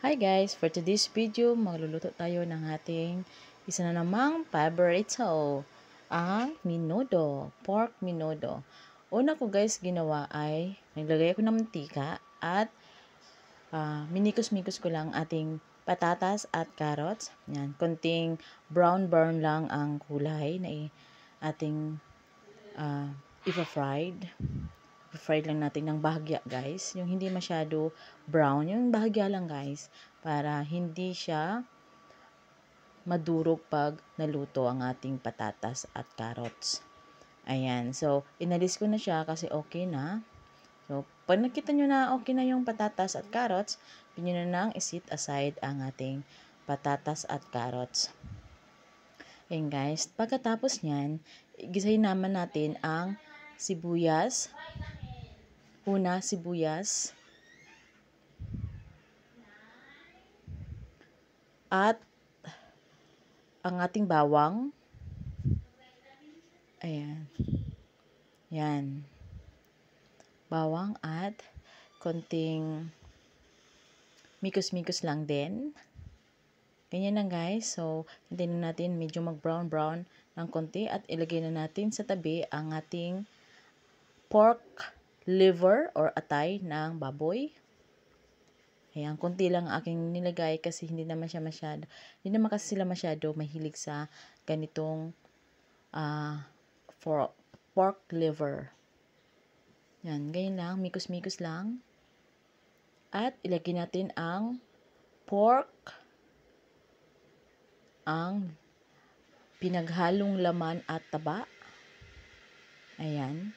Hi guys! For today's video, magluluto tayo ng ating isa na namang paborito, ang menudo, pork menudo. Una ko guys ginawa ay naglagay ako ng mantika at minikos-mikos ko lang ating patatas at carrots. Yan, konting brown lang ang kulay na ating ipa-fried. Fried lang natin ng bahagya guys, yung hindi masyado brown, yung bahagya lang guys, para hindi siya madurog pag naluto ang ating patatas at carrots. Ayan, so inalis ko na siya kasi okay na. So pag nakita nyo na okay na yung patatas at carrots, pinyo na nang isit aside ang ating patatas at carrots. Ayan guys, pagkatapos nyan, gisahin naman natin ang sibuyas. Una, sibuyas. At ang ating bawang. Ayan. Yan. Bawang at konting mikos-mikos lang din. Ganyan lang guys. So, hintayin na natin medyo mag-brown ng konti at ilagay na natin sa tabi ang ating pork liver or atay ng baboy. Ayan, konti lang aking nilagay kasi hindi naman kasi sila masyado mahilig sa ganitong pork liver. Yan, ganyan lang, mikos-mikos lang. At ilagay natin ang pork, ang pinaghalong laman at taba. Ayan.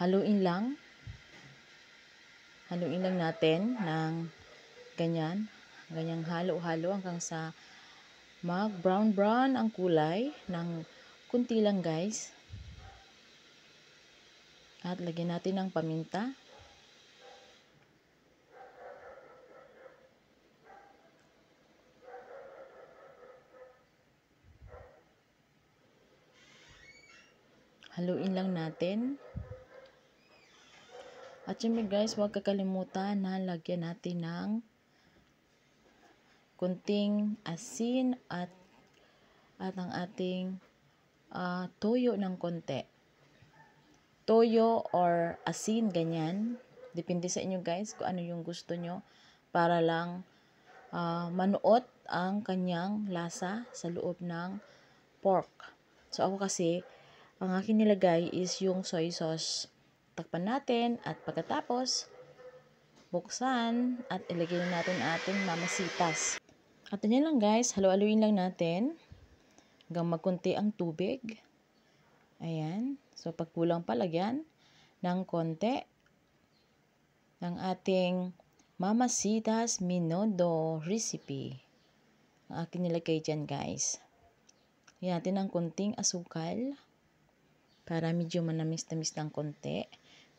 Haluin lang. Haluin lang natin ng ganyan. Ganyang halo-halo hanggang sa mag-brown ang kulay ng kunti lang guys. At lagyan natin ng paminta. Haluin lang natin. At syempre guys, huwag kakalimutan na lagyan natin ng kunting asin at ang ating toyo ng konti. Toyo or asin, ganyan. Depende sa inyo guys kung ano yung gusto nyo para lang manuot ang kanyang lasa sa loob ng pork. So ako kasi, ang akin nilagay is yung soy sauce. Takpan natin at pagkatapos, buksan at ilagay na natin ating mamasitas. At yan lang guys, halo-haluin lang natin hanggang magkunti ang tubig. Ayan. So pag kulang pa, lagyan ng konti ng ating mamasitas menudo recipe. Ang akin nilagay dyan guys. Lagyan natin ng konting asukal para medyo manamis-tamis ng konti.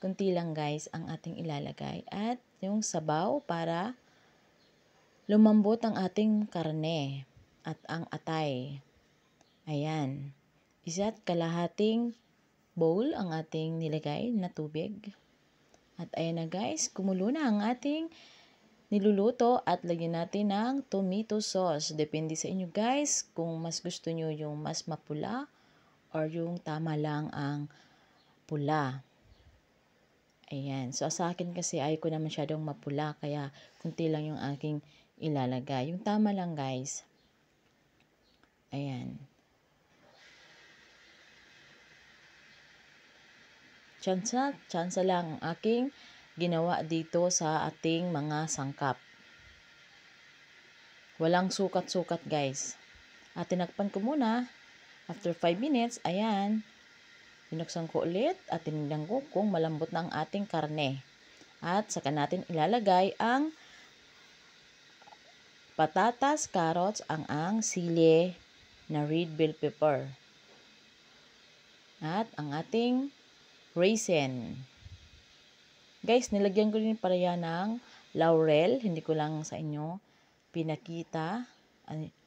Kunti lang guys ang ating ilalagay. At yung sabaw para lumambot ang ating karne at ang atay. Ayan. Isa't kalahating bowl ang ating nilagay na tubig. At ayan na guys, kumulo na ang ating niluluto at lagyan natin ng tomato sauce. Depende sa inyo guys kung mas gusto nyo yung mas mapula or yung tama lang ang pula. Ayan. So sa akin kasi ayaw ko na masyadong mapula kaya kunti lang yung aking ilalagay. Yung tama lang guys. Ayan. Tsansa lang ang aking ginawa dito sa ating mga sangkap. Walang sukat-sukat guys. At tinakpan ko muna. After 5 minutes, ayan. Binuksan ko ulit at tinignan ko kung malambot na ang ating karne. At saka natin ilalagay ang patatas, carrots, ang sili na red bell pepper. At ang ating raisin. Guys, nilagyan ko din para yan ng laurel. Hindi ko lang sa inyo pinakita.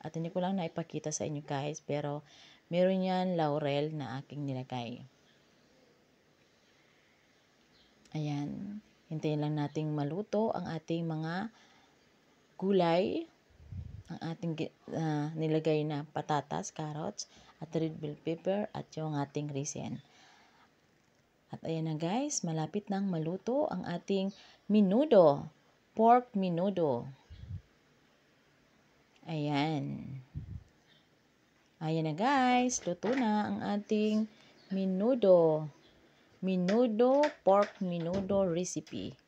At hindi ko lang naipakita sa inyo guys. Pero meron yan laurel na aking nilagay. Ayan. Hintayin lang nating maluto ang ating mga gulay. Ang ating nilagay na patatas, carrots, at red bell pepper, at yung ating raisin. At ayan na guys, malapit nang maluto ang ating menudo, pork menudo. Ayan. Ayan na guys, luto na ang ating menudo. Menudo, pork menudo recipe.